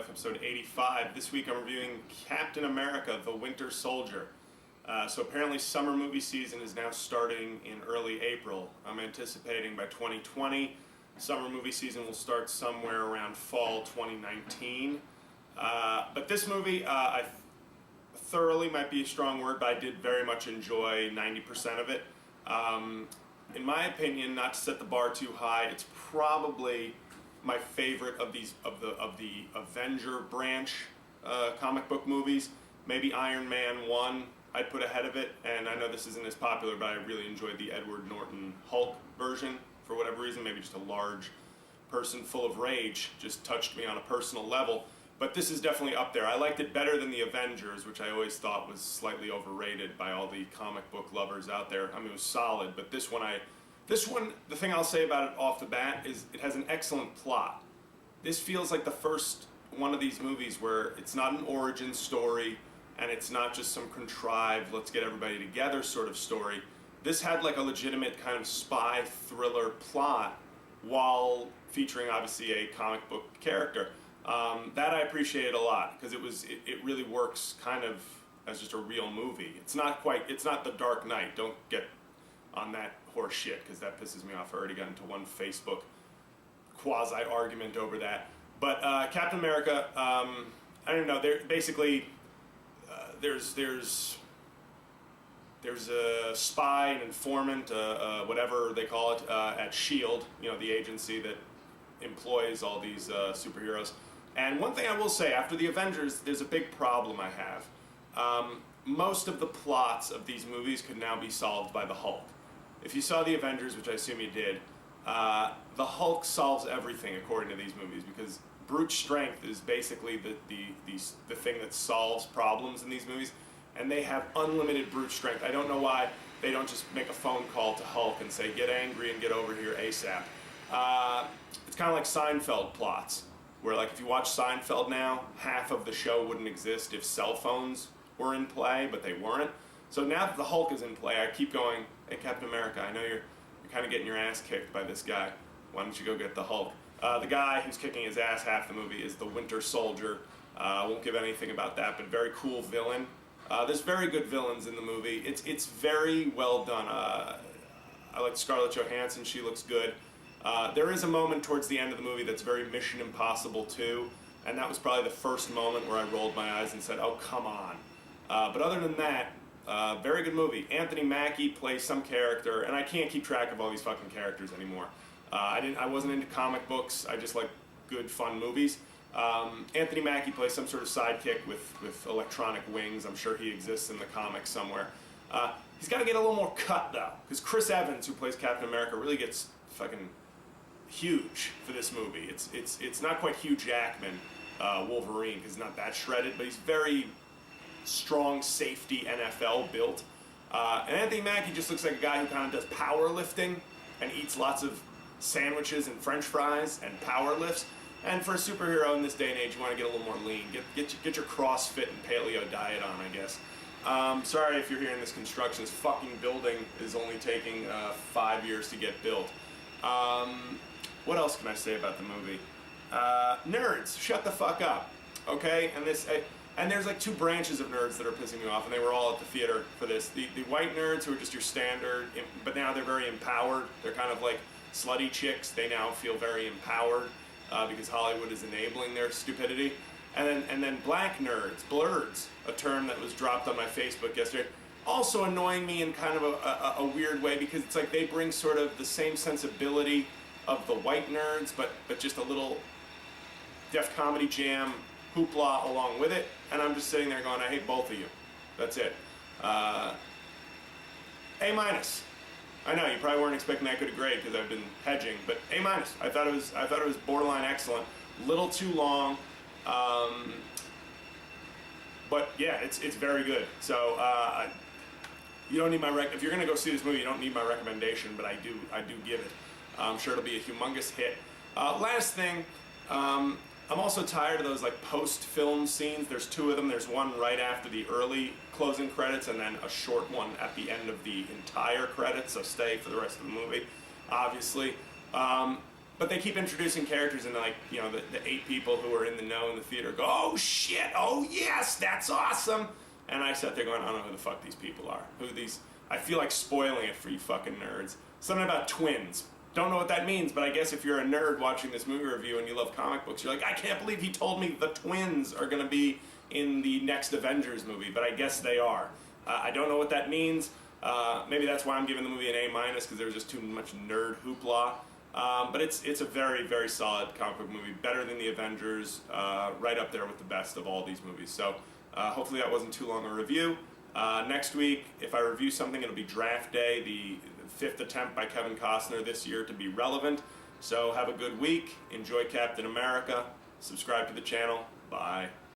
Life, episode 85. This week I'm reviewing Captain America, the Winter Soldier. So apparently summer movie season is now starting in early April. I'm anticipating by 2020, summer movie season will start somewhere around fall 2019. But this movie, I thoroughly might be a strong word, but I did very much enjoy 90% of it. In my opinion, not to set the bar too high, it's probably my favorite of the Avenger branch comic book movies. Maybe Iron Man 1 I'd put ahead of it, and I know this isn't as popular, but I really enjoyed the Edward Norton Hulk version for whatever reason. Maybe just a large person full of rage just touched me on a personal level. But this is definitely up there. I liked it better than the Avengers, which I always thought was slightly overrated by all the comic book lovers out there. I mean, it was solid, but this one, the thing I'll say about it off the bat is it has an excellent plot. This feels like the first one of these movies where it's not an origin story, and it's not just some contrived, let's get everybody together sort of story. This had like a legitimate kind of spy thriller plot while featuring obviously a comic book character. That I appreciated a lot because it really works kind of as just a real movie. It's not The Dark Knight. Don't get on that horse shit because that pisses me off. I already got into one Facebook quasi argument over that. But Captain America, I don't know. Basically, there's a spy, an informant, whatever they call it, at S.H.I.E.L.D. You know, the agency that employs all these superheroes. And one thing I will say, after the Avengers, there's a big problem I have. Most of the plots of these movies could now be solved by the Hulk. If you saw the Avengers, which I assume you did, the Hulk solves everything according to these movies because brute strength is basically the thing that solves problems in these movies, and they have unlimited brute strength. I don't know why they don't just make a phone call to Hulk and say, get angry and get over here ASAP. It's kind of like Seinfeld plots, where like if you watch Seinfeld now, half of the show wouldn't exist if cell phones were in play, but they weren't. So now that the Hulk is in play, I keep going, hey Captain America, I know you're kind of getting your ass kicked by this guy. Why don't you go get the Hulk? The guy who's kicking his ass half the movie is the Winter Soldier. I won't give anything about that, but very cool villain. There's very good villains in the movie. It's very well done. I like Scarlett Johansson. She looks good. There is a moment towards the end of the movie that's very Mission Impossible 2, and that was probably the first moment where I rolled my eyes and said, oh, come on. But other than that, very good movie. Anthony Mackie plays some character, and I can't keep track of all these fucking characters anymore. I wasn't into comic books. I just like good, fun movies. Anthony Mackie plays some sort of sidekick with electronic wings. I'm sure he exists in the comics somewhere. He's got to get a little more cut, though, because Chris Evans, who plays Captain America, really gets fucking huge for this movie. It's not quite Hugh Jackman Wolverine, because he's not that shredded, but he's very strong safety NFL built. And Anthony Mackie just looks like a guy who kind of does powerlifting and eats lots of sandwiches and french fries and power lifts. And for a superhero in this day and age, you want to get a little more lean. Get your CrossFit and paleo diet on, I guess. Sorry if you're hearing this construction. This fucking building is only taking 5 years to get built. What else can I say about the movie? Nerds, shut the fuck up, okay? And there's like two branches of nerds that are pissing me off, and they were all at the theater for this. The white nerds who are just your standard, but now they're very empowered. They're kind of like slutty chicks. They now feel very empowered because Hollywood is enabling their stupidity. And then black nerds, blurds, a term that was dropped on my Facebook yesterday, also annoying me in kind of a weird way because it's like they bring sort of the same sensibility of the white nerds, but just a little Def Comedy Jam hoopla along with it, and I'm just sitting there going, I hate both of you. That's it. A-. I know you probably weren't expecting that good a grade because I've been hedging, but A-. I thought it was borderline excellent. Little too long, but yeah, it's very good. So you don't need if you're gonna go see this movie, you don't need my recommendation, but I do give it. I'm sure it'll be a humongous hit. Last thing. I'm also tired of those like post-film scenes. There's two of them. There's one right after the early closing credits and then a short one at the end of the entire credits, so stay for the rest of the movie, obviously. But they keep introducing characters, and like, you know, the 8 people who are in the know in the theater go, oh shit, oh yes, that's awesome. And I sat there going, I don't know who the fuck these people are. Who these? I feel like spoiling it for you fucking nerds. Something about twins. Don't know what that means, but I guess if you're a nerd watching this movie review and you love comic books, you're like, I can't believe he told me the twins are going to be in the next Avengers movie, but I guess they are. I don't know what that means. Maybe that's why I'm giving the movie an A-, because there was just too much nerd hoopla. But it's a very, very solid comic book movie. Better than the Avengers, right up there with the best of all these movies. So hopefully that wasn't too long a review. Next week, if I review something, it'll be Draft Day, the 5th attempt by Kevin Costner this year to be relevant. So have a good week. Enjoy Captain America. Subscribe to the channel. Bye.